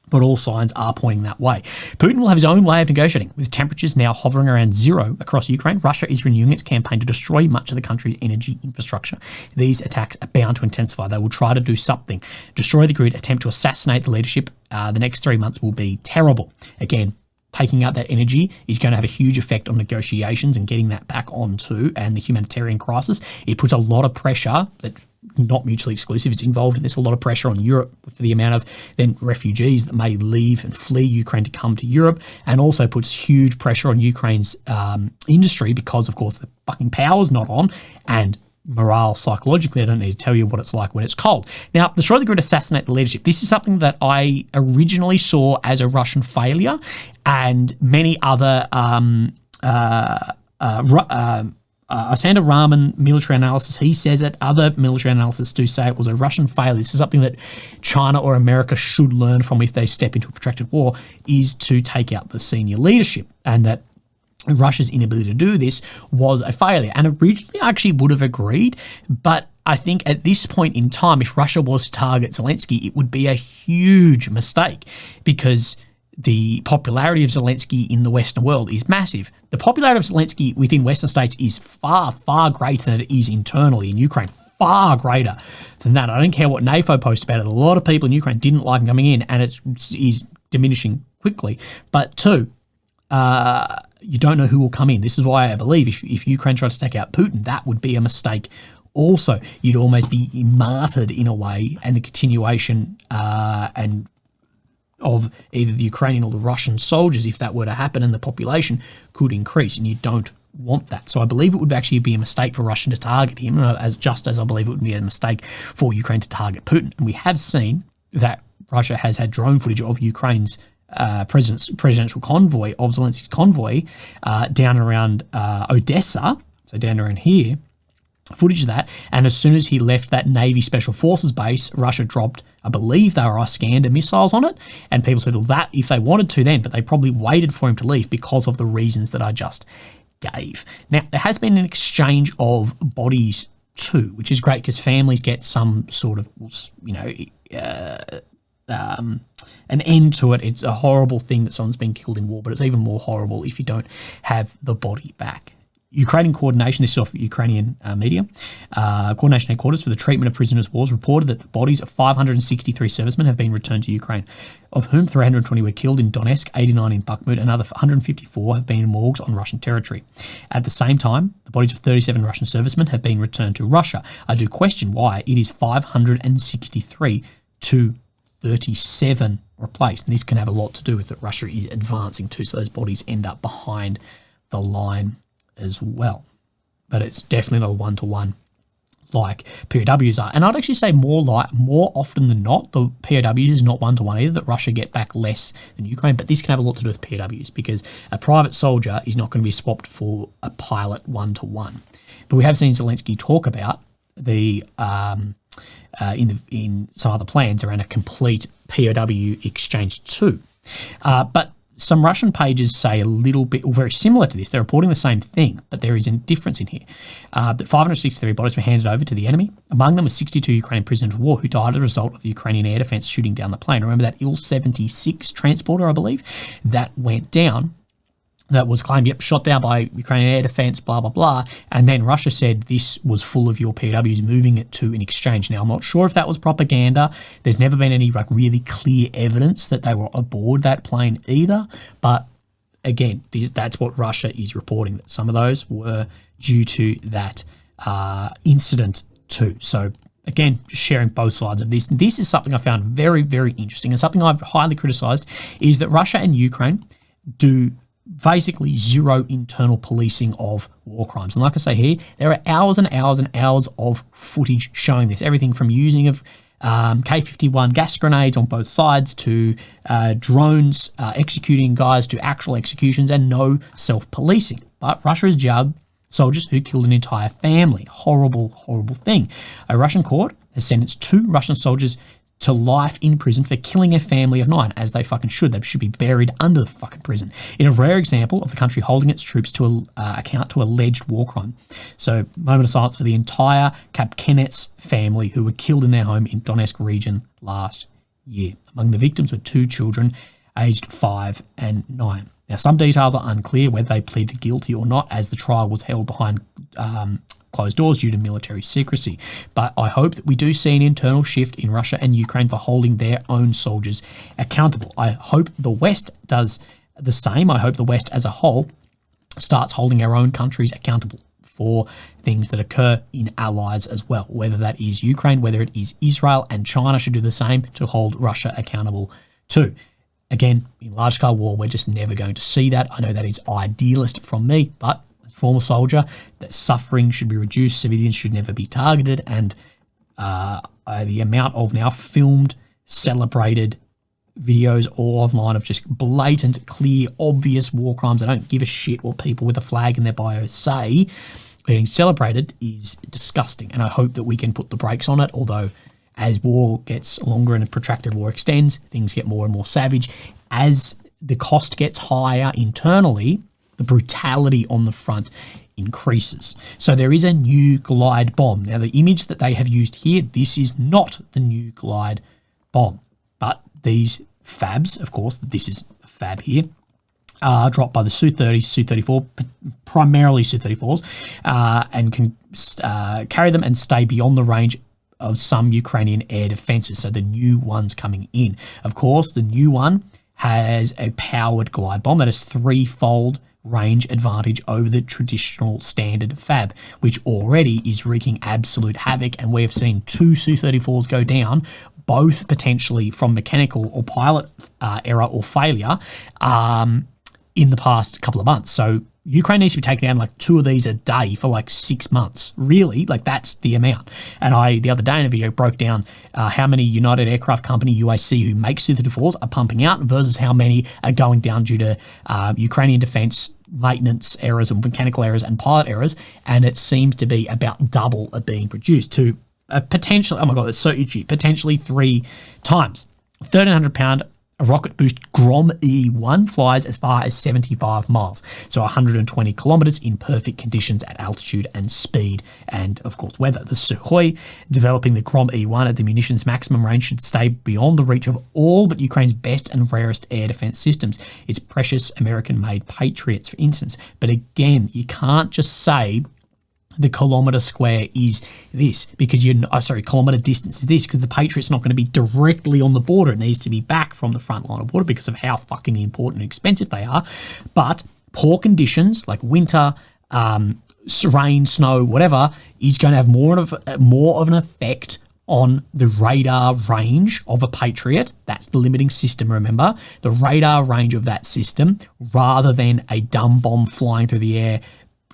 But all signs are pointing that way. Putin will have his own way of negotiating. With temperatures now hovering around 0 across Ukraine, Russia is renewing its campaign to destroy much of the country's energy infrastructure. These attacks are bound to intensify. They will try to do something. Destroy the grid, attempt to assassinate the leadership. The next 3 months will be terrible. Again, taking out that energy is going to have a huge effect on negotiations and getting that back onto, and the humanitarian crisis. It puts a lot of pressure that not mutually exclusive. It's involved in this, a lot of pressure on Europe for the amount of then refugees that may leave and flee Ukraine to come to Europe, and also puts huge pressure on Ukraine's industry because, of course, the fucking power's not on, and morale psychologically, I don't need to tell you what it's like when it's cold. Now, destroy the grid, assassinate the leadership. This is something that I originally saw as a Russian failure, and many other Sander Rahman military analysis, he says it. Other military analysts do say it was a Russian failure. This is something that China or America should learn from if they step into a protracted war, is to take out the senior leadership, and that Russia's inability to do this was a failure. And originally I actually would have agreed, but I think at this point in time, if Russia was to target Zelensky, it would be a huge mistake, because the popularity of Zelensky in the Western world is massive. The popularity of Zelensky within Western states is far, far greater than it is internally in Ukraine. Far greater than that. I don't care what NAFO posts about it. A lot of people in Ukraine didn't like him coming in, and it is diminishing quickly. But two, you don't know who will come in. This is why I believe if Ukraine tries to take out Putin, that would be a mistake. Also, you'd almost be martyred in a way, and the continuation and of either the Ukrainian or the Russian soldiers, if that were to happen, and the population could increase, and you don't want that. So I believe it would actually be a mistake for Russia to target him, as I believe it would be a mistake for Ukraine to target Putin. And we have seen that Russia has had drone footage of Ukraine's presidential convoy, of Zelensky's convoy, down around Odessa, so down around here, footage of that. And as soon as he left that Navy Special Forces base, Russia dropped, I believe they were Iskander missiles on it, and people said, well, that if they wanted to then, but they probably waited for him to leave because of the reasons that I just gave. Now, there has been an exchange of bodies too, which is great because families get some sort of, an end to it. It's a horrible thing that someone's been killed in war, but it's even more horrible if you don't have the body back. Ukrainian coordination, this is off Ukrainian media, coordination headquarters for the treatment of prisoners of war reported that the bodies of 563 servicemen have been returned to Ukraine, of whom 320 were killed in Donetsk, 89 in Bakhmut, and another 154 have been in morgues on Russian territory. At the same time, the bodies of 37 Russian servicemen have been returned to Russia. I do question why it is 563 to 37 replaced. And this can have a lot to do with that Russia is advancing too, so those bodies end up behind the line as well. But it's definitely not a one-to-one like POWs are. And I'd actually say more often than not, the POWs is not one-to-one either, that Russia get back less than Ukraine, but this can have a lot to do with POWs because a private soldier is not going to be swapped for a pilot one-to-one. But we have seen Zelensky talk about the in some other plans around a complete POW exchange too. But some Russian pages say a little bit, or very similar to this. They're reporting the same thing, but there is a difference in here. That 563 bodies were handed over to the enemy. Among them were 62 Ukrainian prisoners of war who died as a result of the Ukrainian air defense shooting down the plane. Remember that Il-76 transporter, I believe, that went down, that was claimed, shot down by Ukrainian air defense, blah, blah, blah. And then Russia said this was full of your POWs, moving it to an exchange. Now, I'm not sure if that was propaganda. There's never been any really clear evidence that they were aboard that plane either. But again, that's what Russia is reporting, that some of those were due to that incident too. So again, just sharing both sides of this. And this is something I found very, very interesting, and something I've highly criticized, is that Russia and Ukraine do basically zero internal policing of war crimes. And like I say here, there are hours and hours and hours of footage showing this. Everything from using of K-51 gas grenades on both sides to drones executing guys to actual executions, and no self-policing. But Russia has jailed soldiers who killed an entire family. Horrible, horrible thing. A Russian court has sentenced 2 Russian soldiers to life in prison for killing a family of 9, as they fucking should. They should be buried under the fucking prison. In a rare example of the country holding its troops to account to alleged war crime. So, moment of silence for the entire Kapkenets family who were killed in their home in Donetsk region last year. Among the victims were 2 children aged 5 and 9. Now, some details are unclear whether they pleaded guilty or not, as the trial was held behind closed doors due to military secrecy. But I hope that we do see an internal shift in Russia and Ukraine for holding their own soldiers accountable. I hope the West does the same. I hope the West as a whole starts holding our own countries accountable for things that occur in allies as well, whether that is Ukraine, whether it is Israel, and China should do the same to hold Russia accountable too. Again, in large-scale war, we're just never going to see that. I know that is idealist from me, but as a former soldier, that suffering should be reduced, civilians should never be targeted, and the amount of now filmed, celebrated videos all online of just blatant, clear, obvious war crimes. I don't give a shit what people with a flag in their bio say. Getting celebrated is disgusting, and I hope that we can put the brakes on it, although as war gets longer and a protracted war extends, things get more and more savage. As the cost gets higher internally, the brutality on the front increases. So there is a new glide bomb. Now, the image that they have used here, this is not the new glide bomb, but these fabs, of course, this is a fab here, dropped by the Su-30s, Su-34, primarily Su-34s, and can carry them and stay beyond the range of some Ukrainian air defences, so the new one's coming in. Of course, the new one has a powered glide bomb that has 3-fold range advantage over the traditional standard fab, which already is wreaking absolute havoc, and we have seen 2 Su-34s go down, both potentially from mechanical or pilot error or failure in the past couple of months. So Ukraine needs to be taking down like 2 of these a day for like 6 months. Really? Like, that's the amount. And I, the other day in a video, broke down how many United Aircraft Company, UAC, who makes Su-34s are pumping out versus how many are going down due to Ukrainian defense maintenance errors and mechanical errors and pilot errors. And it seems to be about double are being produced to a potential, oh my God, it's so itchy, potentially 3 times. 1,300-pound a rocket boost Grom E1 flies as far as 75 miles, so 120 kilometers in perfect conditions at altitude and speed, and of course weather. The Sukhoi developing the Grom E1 at the munition's maximum range should stay beyond the reach of all but Ukraine's best and rarest air defense systems, its precious American-made Patriots, for instance. But again, you can't just say the kilometre square is this because kilometre distance is this because the Patriot's not going to be directly on the border. It needs to be back from the front line of border because of how fucking important and expensive they are. But poor conditions like winter, rain, snow, whatever, is going to have more of an effect on the radar range of a Patriot. That's the limiting system, remember? The radar range of that system, rather than a dumb bomb flying through the air.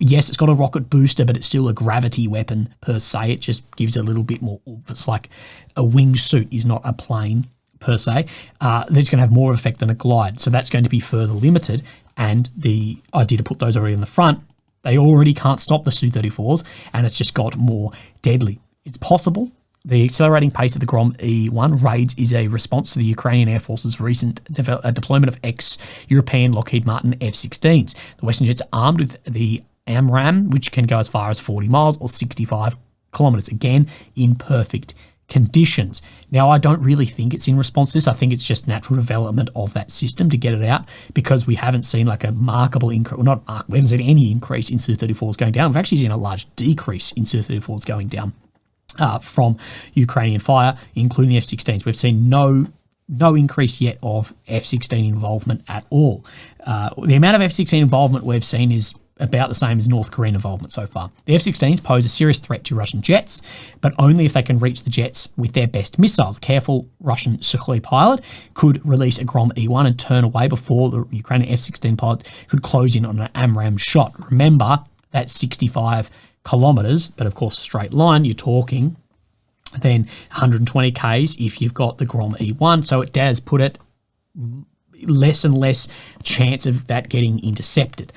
Yes, it's got a rocket booster, but it's still a gravity weapon per se. It just gives a little bit more oomph. It's like a wingsuit is not a plane per se. That's going to have more effect than a glide. So that's going to be further limited. And the idea to put those already in the front, they already can't stop the Su-34s, and it's just got more deadly. It's possible. The accelerating pace of the Grom E-1 raids is a response to the Ukrainian Air Force's recent deployment of ex-European Lockheed Martin F-16s. The Western jets are armed with the AMRAAM, which can go as far as 40 miles or 65 kilometres, again, in perfect conditions. Now, I don't really think it's in response to this. I think it's just natural development of that system to get it out, because we haven't seen like a markable increase, we haven't seen any increase in Su-34s going down. We've actually seen a large decrease in Su-34s going down from Ukrainian fire, including the F-16s. We've seen no increase yet of F-16 involvement at all. The amount of F-16 involvement we've seen is about the same as North Korean involvement so far. The F-16s pose a serious threat to Russian jets, but only if they can reach the jets with their best missiles. A careful Russian Sukhoi pilot could release a Grom E-1 and turn away before the Ukrainian F-16 pilot could close in on an AMRAAM shot. Remember, that's 65 kilometres, but of course straight line, you're talking then 120 Ks if you've got the Grom E-1. So it does put it less and less chance of that getting intercepted.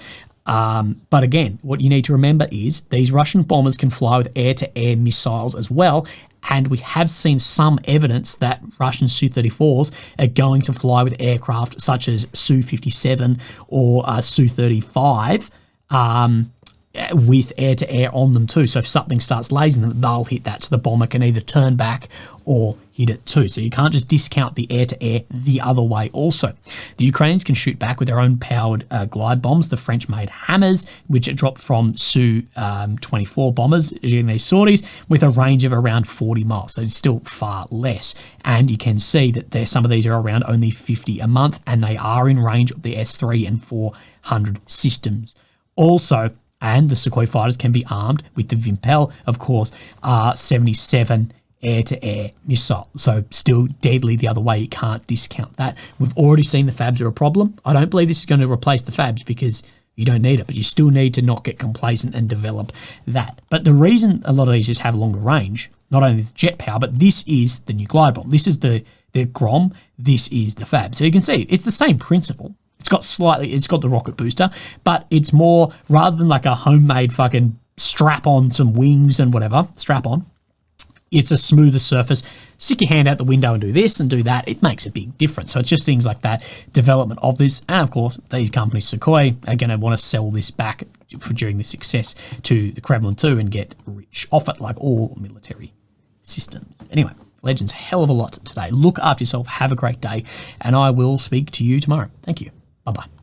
But again, what you need to remember is these Russian bombers can fly with air-to-air missiles as well, and we have seen some evidence that Russian Su-34s are going to fly with aircraft such as Su-57 or Su-35 with air-to-air on them too. So if something starts lasing them, they'll hit that. So the bomber can either turn back or hit it too. So you can't just discount the air-to-air the other way also. The Ukrainians can shoot back with their own powered glide bombs, the French-made Hammers, which are dropped from Su-24 bombers during these sorties, with a range of around 40 miles. So it's still far less. And you can see that some of these are around only 50 a month, and they are in range of the S-3 and 400 systems. Also, and the Sukhoi fighters can be armed with the Vimpel, of course, R-77 air-to-air missile. So still deadly the other way. You can't discount that. We've already seen the Fabs are a problem. I don't believe this is going to replace the Fabs because you don't need it, but you still need to not get complacent and develop that. But the reason a lot of these just have longer range, not only the jet power, but this is the new glide bomb. This is the Grom. This is the Fab. So you can see it's the same principle. It's got the rocket booster, but it's more, rather than like a homemade fucking strap on some wings and whatever, strap on, it's a smoother surface. Stick your hand out the window and do this and do that. It makes a big difference. So it's just things like that, development of this. And of course, these companies, Sukhoi, are going to want to sell this back during the success to the Kremlin too and get rich off it, like all military systems. Anyway, Legends, hell of a lot today. Look after yourself. Have a great day. And I will speak to you tomorrow. Thank you. Bye-bye.